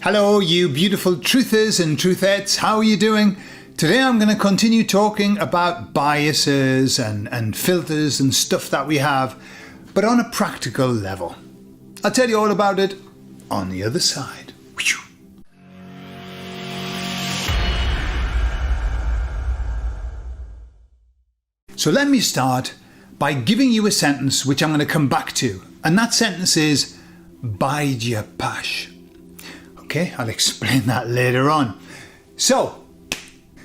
Hello, you beautiful truthers and truthettes. How are you doing? Today I'm going to continue talking about biases and filters and stuff that we have, but on a practical level. I'll tell you all about it on the other side. So let me start by giving you a sentence which I'm going to come back to. And that sentence is, bide your pash. Okay, I'll explain that later on. So,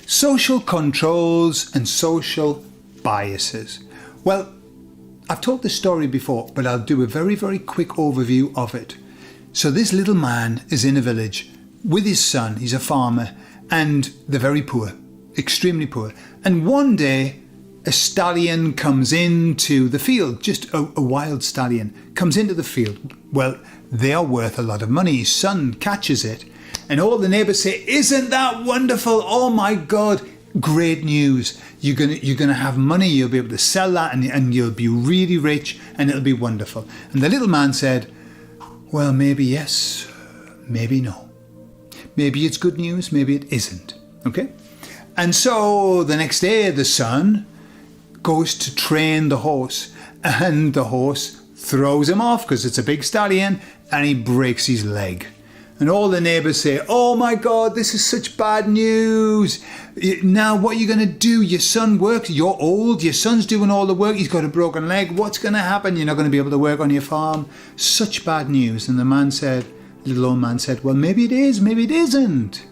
social controls and social biases. Well, I've told this story before, but I'll do a very, very quick overview of it. So this little man is in a village with his son. He's a farmer and they're very poor, extremely poor. And one day, a stallion comes into the field, just a wild stallion comes into the field. Well, they are worth a lot of money. His son catches it and all the neighbours say, isn't that wonderful? Oh my God, great news. You're gonna have money, you'll be able to sell that and you'll be really rich and it'll be wonderful. And the little man said, well, maybe yes, maybe no. Maybe it's good news, maybe it isn't, okay? And so the next day the son goes to train the horse and the horse throws him off because it's a big stallion and he breaks his leg. And all the neighbours say, oh my God, this is such bad news. Now what are you going to do? Your son works, you're old, your son's doing all the work, he's got a broken leg. What's going to happen? You're not going to be able to work on your farm. Such bad news. And the little old man said, well, maybe it is, maybe it isn't.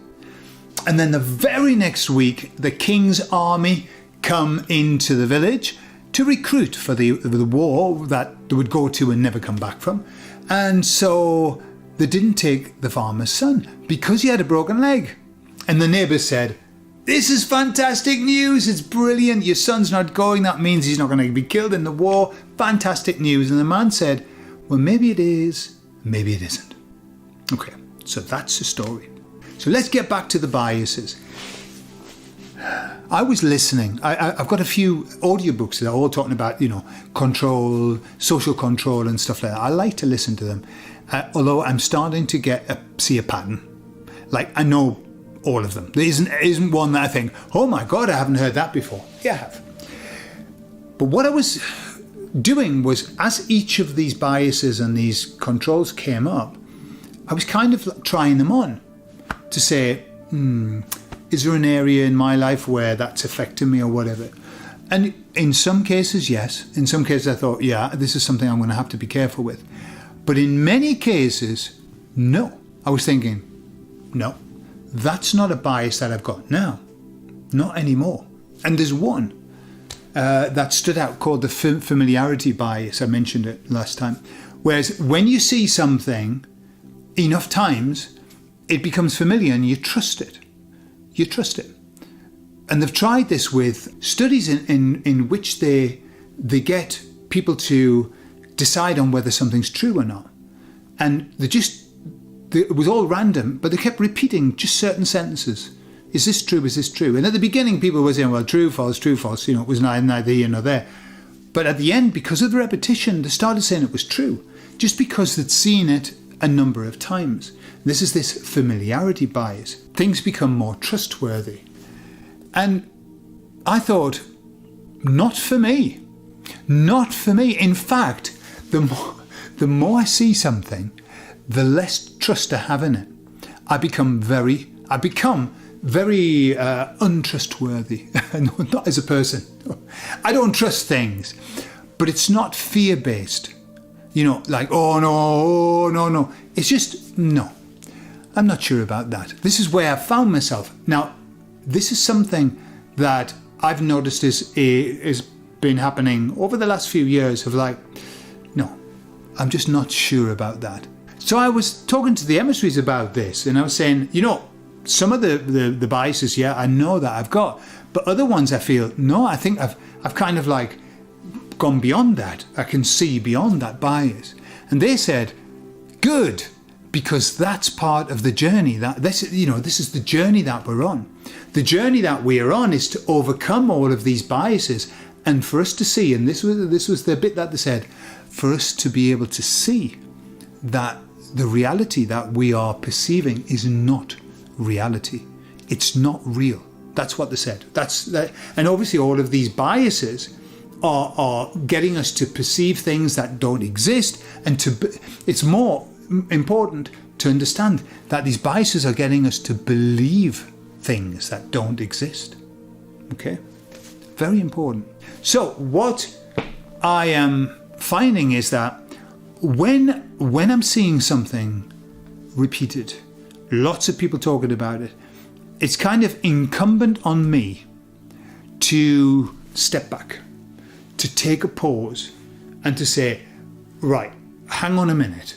And then the very next week, the king's army come into the village to recruit for the war that they would go to and never come back from. And so they didn't take the farmer's son because he had a broken leg. And the neighbours said, this is fantastic news, it's brilliant, your son's not going, that means he's not going to be killed in the war, fantastic news. And the man said, well, maybe it is, maybe it isn't. Okay, so that's the story. So let's get back to the biases. I was listening. I've got a few audiobooks that are all talking about, control, social control and stuff like that. I like to listen to them. Although I'm starting to see a pattern. Like, I know all of them. There isn't one that I think, oh my God, I haven't heard that before. Yeah, I have. But what I was doing was, as each of these biases and these controls came up, I was kind of trying them on to say, is there an area in my life where that's affecting me or whatever? And in some cases, yes. In some cases, I thought, yeah, this is something I'm going to have to be careful with. But in many cases, no. I was thinking, no, that's not a bias that I've got now. Not anymore. And there's one that stood out called the familiarity bias. I mentioned it last time. Whereas when you see something enough times, it becomes familiar and you trust it. You trust it. And they've tried this with studies in which they get people to decide on whether something's true or not. And it was all random, but they kept repeating just certain sentences. Is this true? Is this true? And at the beginning, people were saying, well, true, false, it was neither here nor there. But at the end, because of the repetition, they started saying it was true, just because they'd seen it a number of times. This is this familiarity bias. Things become more trustworthy. And I thought, not for me. Not for me. In fact, the more I see something, the less trust I have in it. I become very untrustworthy, not as a person. I don't trust things, but it's not fear-based. Like, oh no. It's just, no. I'm not sure about that. This is where I found myself. Now, this is something that I've noticed is been happening over the last few years of like, no, I'm just not sure about that. So I was talking to the emissaries about this and I was saying, some of the biases, yeah, I know that I've got, but other ones I feel, no, I think I've kind of like gone beyond that. I can see beyond that bias. And they said, good, because that's part of the journey. This is the journey that we're on. The journey that we're on is to overcome all of these biases and for us to see, and this was the bit that they said, for us to be able to see that the reality that we are perceiving is not reality. It's not real. That's what they said. And obviously all of these biases are getting us to perceive things that don't exist, and it's more important to understand that these biases are getting us to believe things that don't exist. Okay? Very important. So what I am finding is that when I'm seeing something repeated, lots of people talking about it, it's kind of incumbent on me to step back, to take a pause and to say, right, hang on a minute.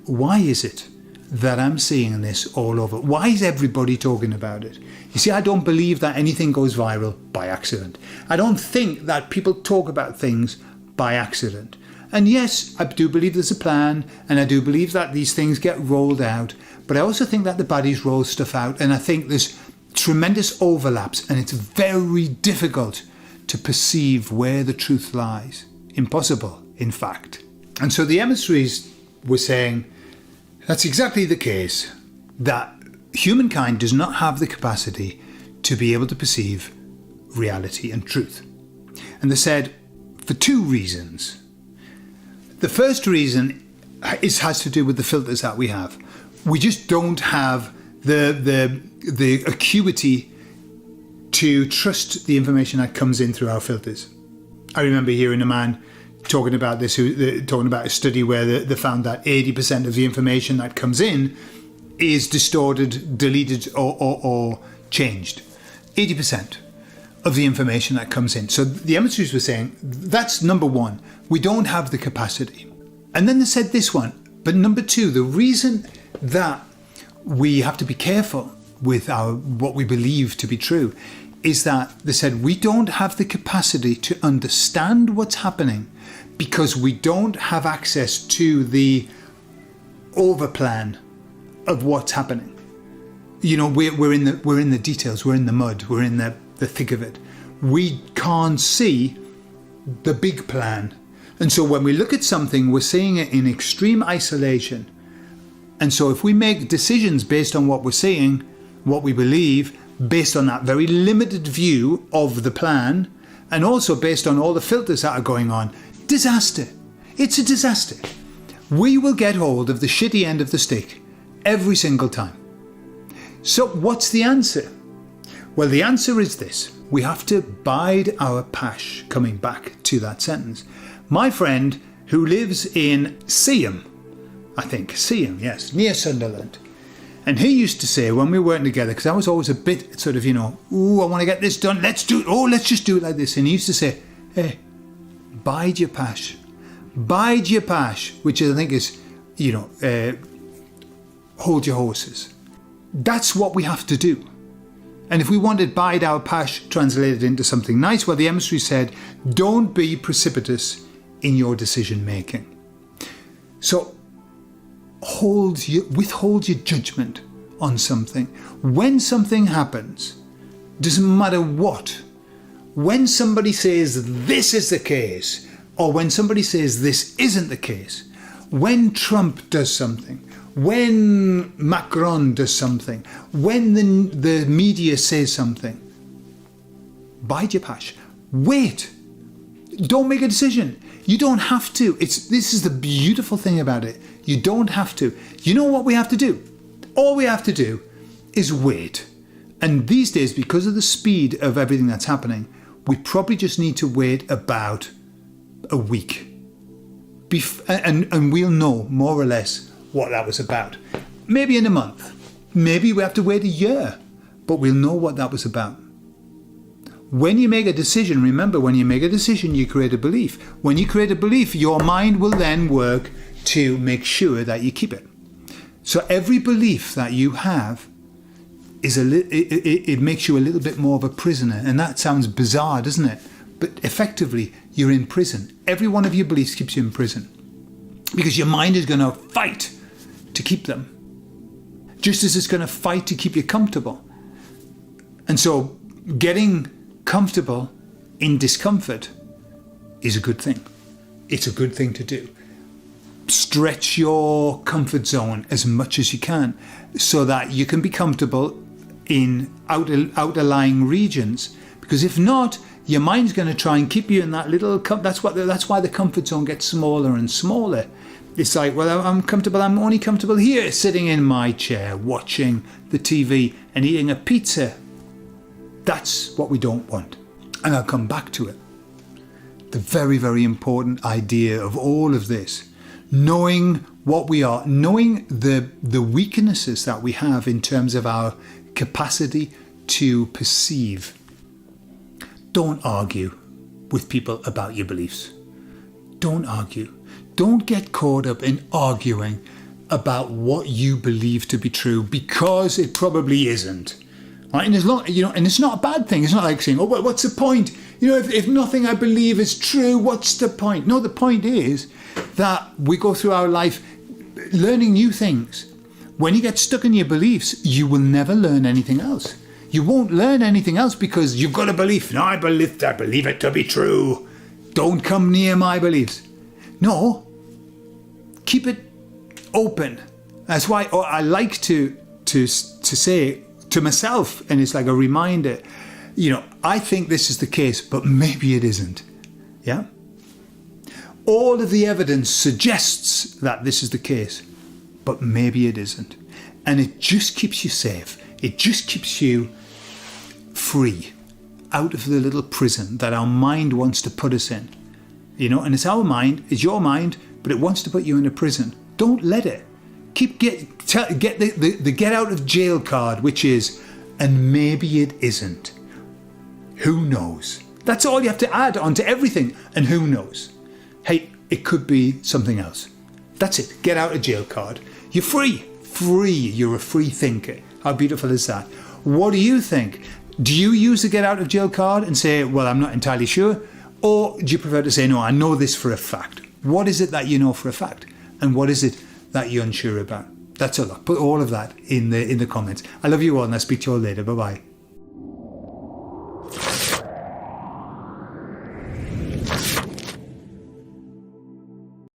Why is it that I'm seeing this all over? Why is everybody talking about it? You see, I don't believe that anything goes viral by accident. I don't think that people talk about things by accident. And yes, I do believe there's a plan, and I do believe that these things get rolled out, but I also think that the baddies roll stuff out, and I think there's tremendous overlaps, and it's very difficult to perceive where the truth lies. Impossible, in fact. And so the emissaries were saying that's exactly the case, that humankind does not have the capacity to be able to perceive reality and truth. And they said, for two reasons. The first reason has to do with the filters that we have. We just don't have the acuity to trust the information that comes in through our filters. I remember hearing a man talking about this, talking about a study where they found that 80% of the information that comes in is distorted, deleted, or changed. 80% of the information that comes in. So the emissaries were saying, that's number one, we don't have the capacity. And then they said this one, but number two, the reason that we have to be careful with what we believe to be true is that they said we don't have the capacity to understand what's happening because we don't have access to the overplan of what's happening. You know, we're in the details, we're in the mud, we're in the thick of it. We can't see the big plan. And so when we look at something, we're seeing it in extreme isolation. And so if we make decisions based on what we're seeing, what we believe, based on that very limited view of the plan, and also based on all the filters that are going on, disaster. It's a disaster. We will get hold of the shitty end of the stick every single time. So what's the answer? Well, the answer is this. We have to bide our pash, coming back to that sentence. My friend who lives in Seaham, yes, near Sunderland. And he used to say when we were working together, because I was always a bit sort of, I want to get this done. Let's just do it like this. And he used to say, hey, bide your pash. Bide your pash, which I think is, hold your horses. That's what we have to do. And if we wanted bide our pash translated into something nice, well, the emissary said, don't be precipitous in your decision making. So withhold your judgment on something. When something happens, doesn't matter what, when somebody says this is the case, or when somebody says this isn't the case, when Trump does something, when Macron does something, when the media says something, bide your pash. Wait. Don't make a decision. You don't have to. This is the beautiful thing about it. You don't have to. You know what we have to do? All we have to do is wait. And these days, because of the speed of everything that's happening, we probably just need to wait about a week. And we'll know more or less what that was about. Maybe in a month. Maybe we have to wait a year. But we'll know what that was about. When you make a decision, remember, when you make a decision, you create a belief. When you create a belief, your mind will then work to make sure that you keep it. So every belief that you have it makes you a little bit more of a prisoner. And that sounds bizarre, doesn't it? But effectively, you're in prison. Every one of your beliefs keeps you in prison. Because your mind is going to fight to keep them. Just as it's going to fight to keep you comfortable. And so getting comfortable in discomfort is a good thing. It's a good thing to do. stretch your comfort zone as much as you can so that you can be comfortable in outer-lying regions. Because if not, your mind's going to try and keep you in that little... That's why the comfort zone gets smaller and smaller. It's like, well, I'm comfortable. I'm only comfortable here, sitting in my chair, watching the TV and eating a pizza. That's what we don't want. And I'll come back to it. The very, very important idea of all of this, knowing what we are, knowing the weaknesses that we have in terms of our capacity to perceive. Don't argue with people about your beliefs. Don't argue. Don't get caught up in arguing about what you believe to be true, because it probably isn't. Right? And as long, and it's not a bad thing. It's not like saying, "Oh, well, what's the point? If nothing I believe is true, what's the point?" No, the point is that we go through our life learning new things. When you get stuck in your beliefs, you will never learn anything else. You won't learn anything else because you've got a belief. No, I believe it to be true. Don't come near my beliefs. No, keep it open. That's why I like to say to myself, and it's like a reminder, I think this is the case, but maybe it isn't. Yeah? All of the evidence suggests that this is the case, but maybe it isn't. And it just keeps you safe. It just keeps you free out of the little prison that our mind wants to put us in. And it's our mind, it's your mind, but it wants to put you in a prison. Don't let it. Get the get out of jail card, which is, and maybe it isn't. Who knows? That's all you have to add onto everything. And who knows? Hey, it could be something else. That's it. Get out of jail card. You're free. Free. You're a free thinker. How beautiful is that? What do you think? Do you use the get out of jail card and say, well, I'm not entirely sure? Or do you prefer to say, no, I know this for a fact? What is it that you know for a fact? And what is it that you're unsure about? That's all. Put all of that in the comments. I love you all, and I'll speak to you all later. Bye-bye.